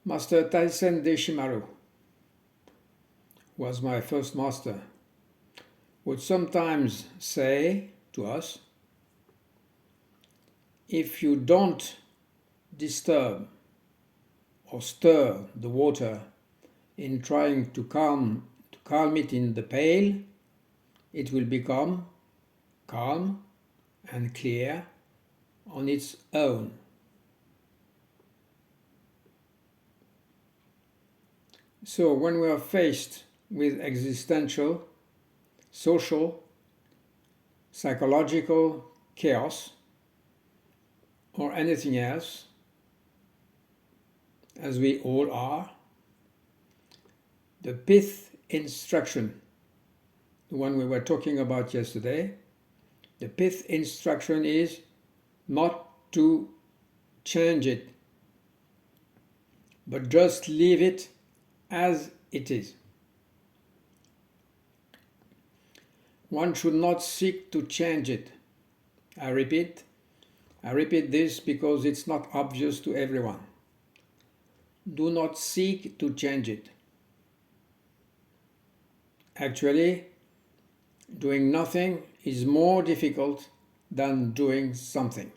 Master Taisen Deshimaru was my first master, would sometimes say to us, if you don't disturb or stir the water in trying to calm it in the pail, it will become calm and clear on its own. So when we are faced with existential, social, psychological chaos or anything else, as we all are, the pith instruction, the one we were talking about yesterday, the pith instruction is not to change it, but just leave it as it is. One should not seek to change it. I repeat this because it's not obvious to everyone. Do not seek to change it. Actually, doing nothing is more difficult than doing something.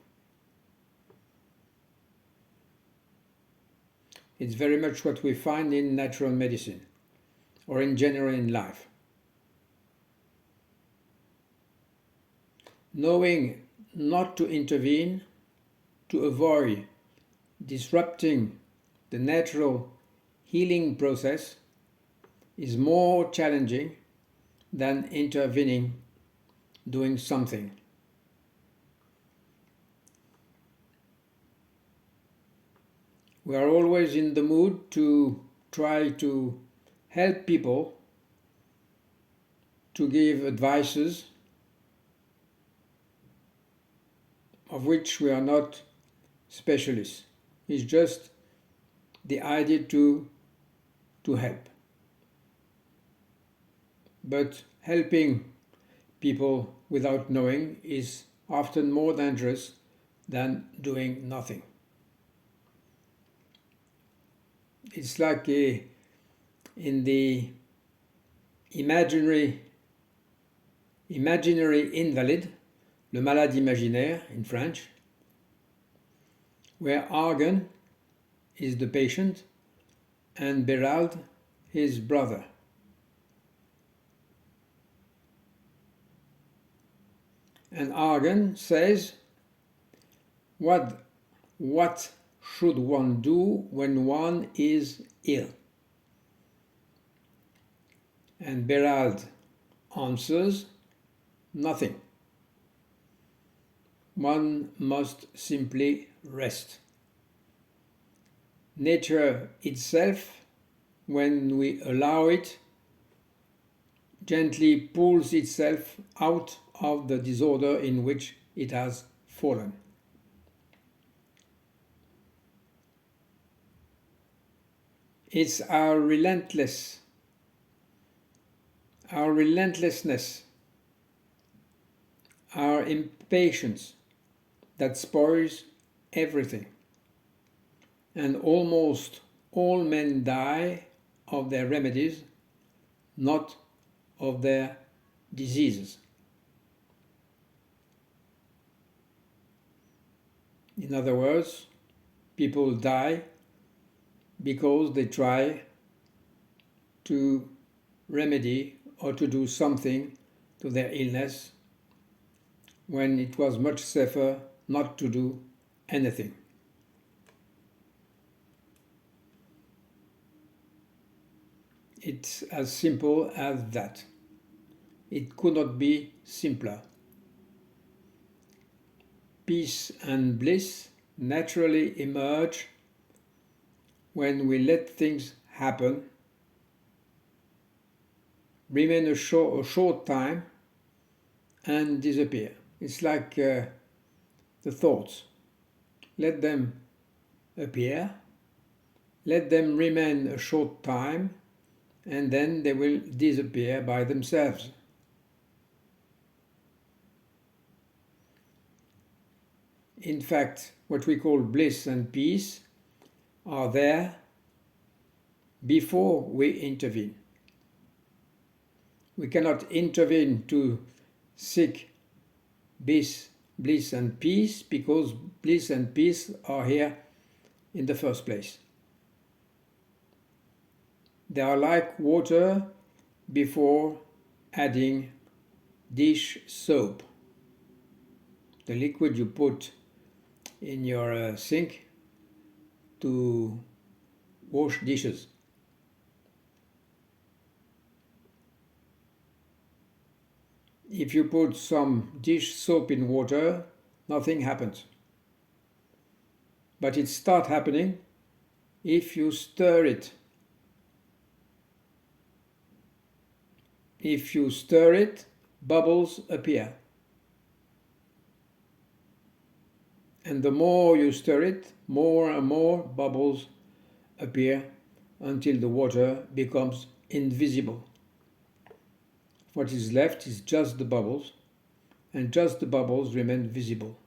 It's very much what we find in natural medicine or in general in life. Knowing not to intervene to avoid disrupting the natural healing process is more challenging than intervening, doing something. We are always in the mood to try to help people, to give advices of which we are not specialists. It's just the idea to help. But helping people without knowing is often more dangerous than doing nothing. It's like in the imaginary invalid, le malade imaginaire in French, where Argan is the patient and Berald his brother. And Argan says, what should one do when one is ill? And Berald answers, nothing. One must simply rest. Nature itself, when we allow it, gently pulls itself out of the disorder in which it has fallen. It's our relentlessness, our impatience that spoils everything. And almost all men die of their remedies, not of their diseases. In other words, people die because they try to remedy or to do something to their illness when it was much safer not to do anything. It's as simple as that. It could not be simpler. Peace and bliss naturally emerge when we let things happen, remain a short time, and disappear. It's like the thoughts. Let them appear, let them remain a short time, and then they will disappear by themselves. In fact, what we call bliss and peace are there before we intervene. We cannot intervene to seek bliss and peace because bliss and peace are here in the first place. They are like water before adding dish soap, the liquid you put in your sink to wash dishes. If you put some dish soap in water, nothing happens. But it starts happening if you stir it. If you stir it, bubbles appear. And the more you stir it, more and more bubbles appear until the water becomes invisible. What is left is just the bubbles, and just the bubbles remain visible.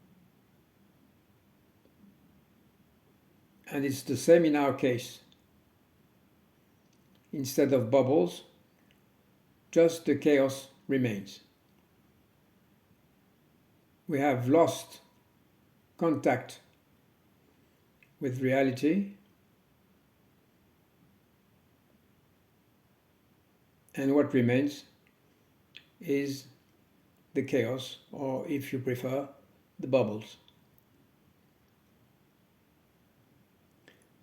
And it's the same in our case. Instead of bubbles, just the chaos remains. We have lost contact with reality, and what remains is the chaos, or if you prefer, the bubbles.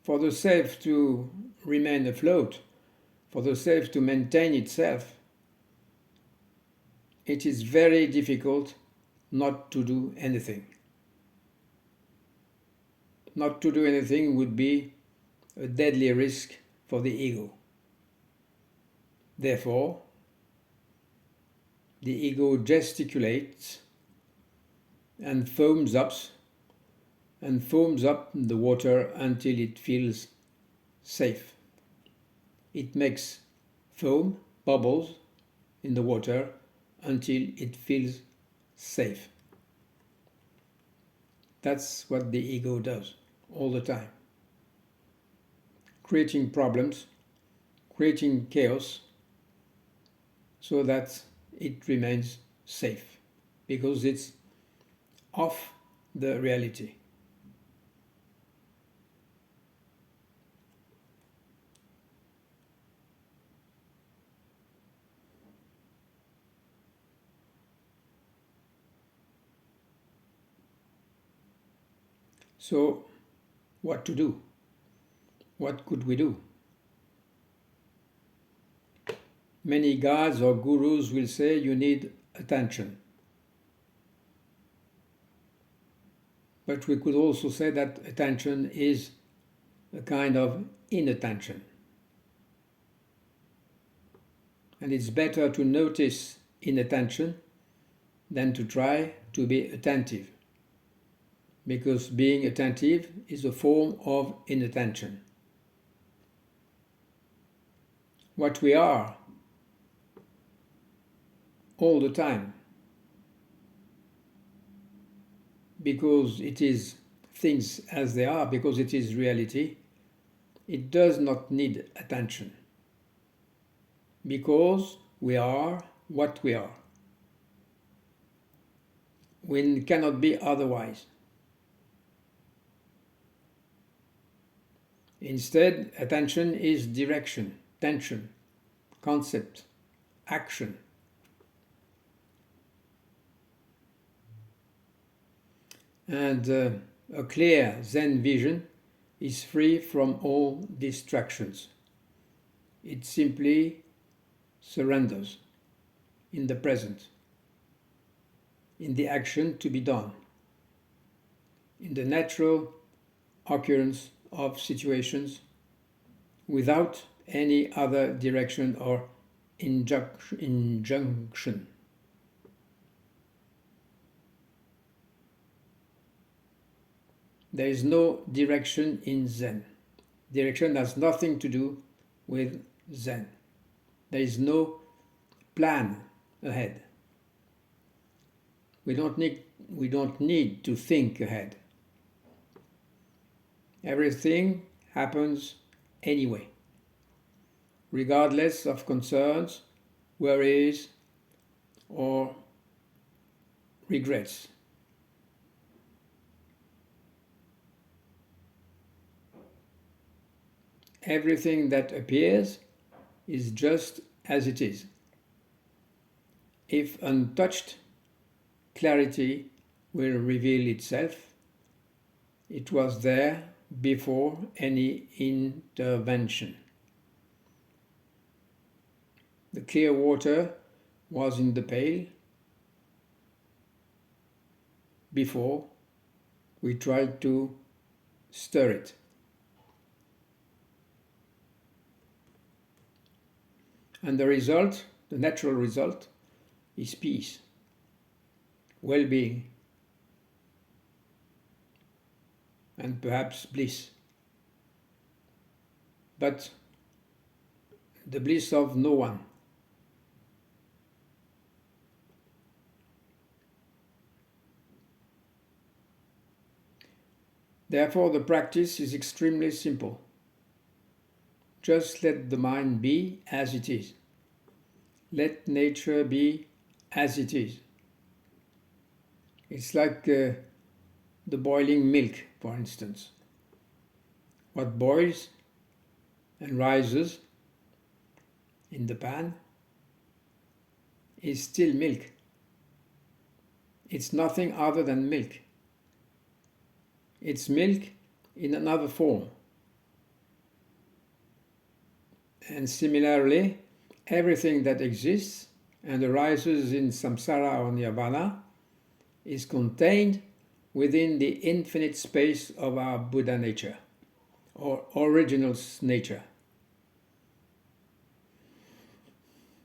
For the self to remain afloat, for the self to maintain itself, it is very difficult not to do anything. Not to do anything would be a deadly risk for the ego. Therefore, the ego gesticulates and foams up the water until it feels safe. It makes foam, bubbles in the water until it feels safe. That's what the ego does all the time. Creating problems, creating chaos, so that it remains safe, because it's off the reality. So, what to do? What could we do? Many guides or gurus will say you need attention. But we could also say that attention is a kind of inattention. And it's better to notice inattention than to try to be attentive, because being attentive is a form of inattention. What we are all the time, because it is things as they are, because it is reality, it does not need attention, because we are what we are. We cannot be otherwise. Instead, attention is direction, tension, concept, action. And a clear Zen vision is free from all distractions. It simply surrenders in the present, in the action to be done, in the natural occurrence of situations without any other direction or injunction. There is no direction in Zen. Direction has nothing to do with Zen. There is no plan ahead. We don't need to think ahead. Everything happens anyway. regardless of concerns, worries, or regrets. Everything that appears is just as it is. If untouched, clarity will reveal itself. It was there before any intervention. The clear water was in the pail before we tried to stir it. And the result, the natural result, is peace, well-being, and perhaps bliss. But the bliss of no one. Therefore, the practice is extremely simple. Just let the mind be as it is. Let nature be as it is. It's like the boiling milk, for instance. What boils and rises in the pan is still milk. It's nothing other than milk. It's milk in another form. And similarly, everything that exists and arises in samsara or nirvana is contained within the infinite space of our Buddha nature or original nature.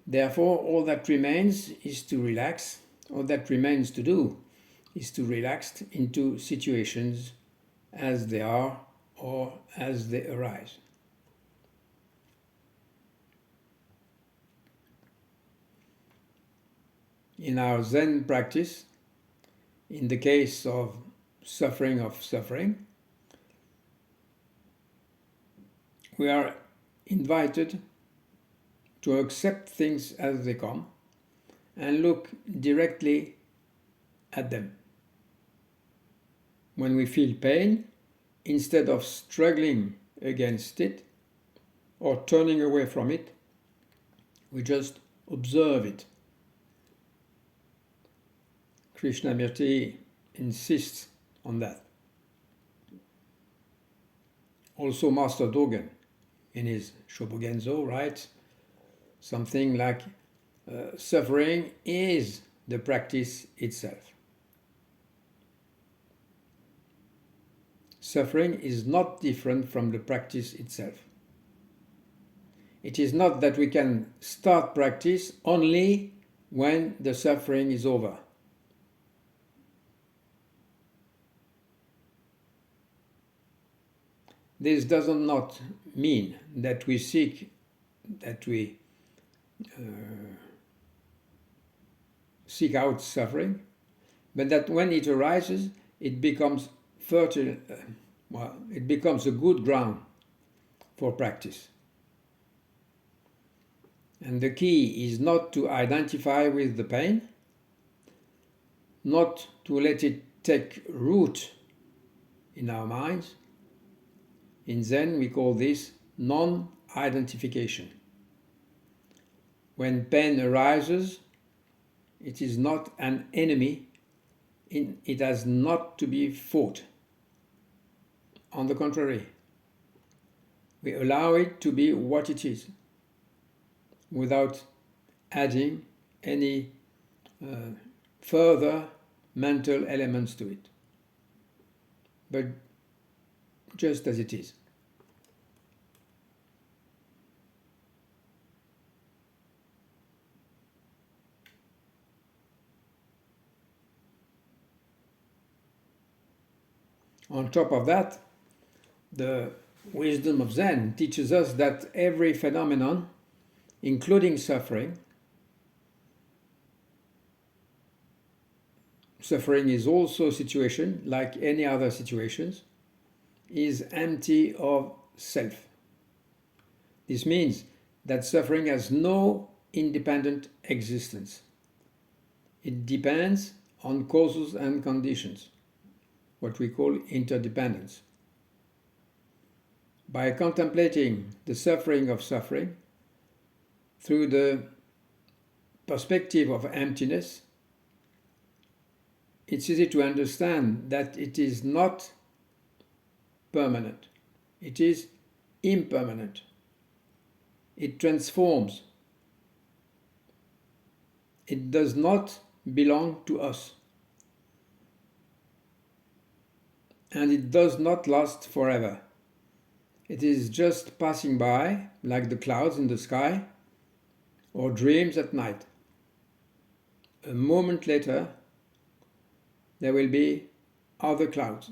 Therefore, all that remains is to relax. All that remains to do is to relax into situations as they are or as they arise. In our Zen practice, in the case of suffering, we are invited to accept things as they come and look directly at them. When we feel pain, instead of struggling against it or turning away from it, we just observe it. Krishnamurti insists on that. Also, Master Dogen, in his Shobogenzo, writes something like, suffering is the practice itself. Suffering is not different from the practice itself. It is not that we can start practice only when the suffering is over. This does not mean that we seek out suffering, but that when it arises, it becomes fertile. It becomes a good ground for practice. And the key is not to identify with the pain, not to let it take root in our minds. In Zen, we call this non-identification. When pain arises, it is not an enemy. It has not to be fought. On the contrary, we allow it to be what it is, without adding any further mental elements to it, but just as it is. On top of that, the wisdom of Zen teaches us that every phenomenon, including suffering is also a situation, like any other situations, is empty of self. This means that suffering has no independent existence. It depends on causes and conditions, what we call interdependence. By contemplating the suffering of suffering through the perspective of emptiness, it's easy to understand that it is not permanent. It is impermanent. It transforms. It does not belong to us. And it does not last forever. It is just passing by, like the clouds in the sky, or dreams at night. A moment later, there will be other clouds,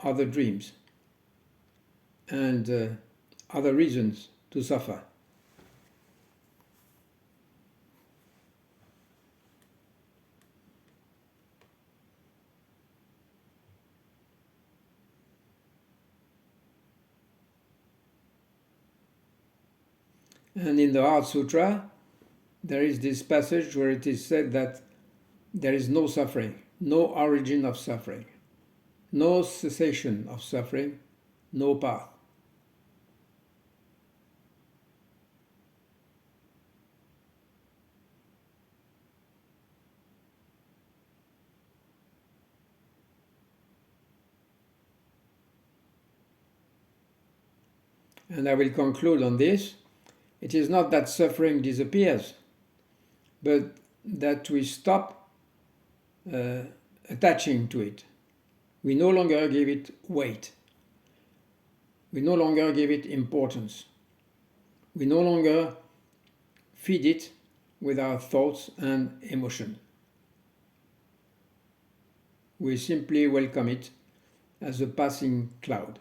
other dreams, and other reasons to suffer. And in the Heart Sutra, there is this passage where it is said that there is no suffering, no origin of suffering, no cessation of suffering, no path. And I will conclude on this. It is not that suffering disappears, but that we stop attaching to it. We no longer give it weight. We no longer give it importance. We no longer feed it with our thoughts and emotion. We simply welcome it as a passing cloud.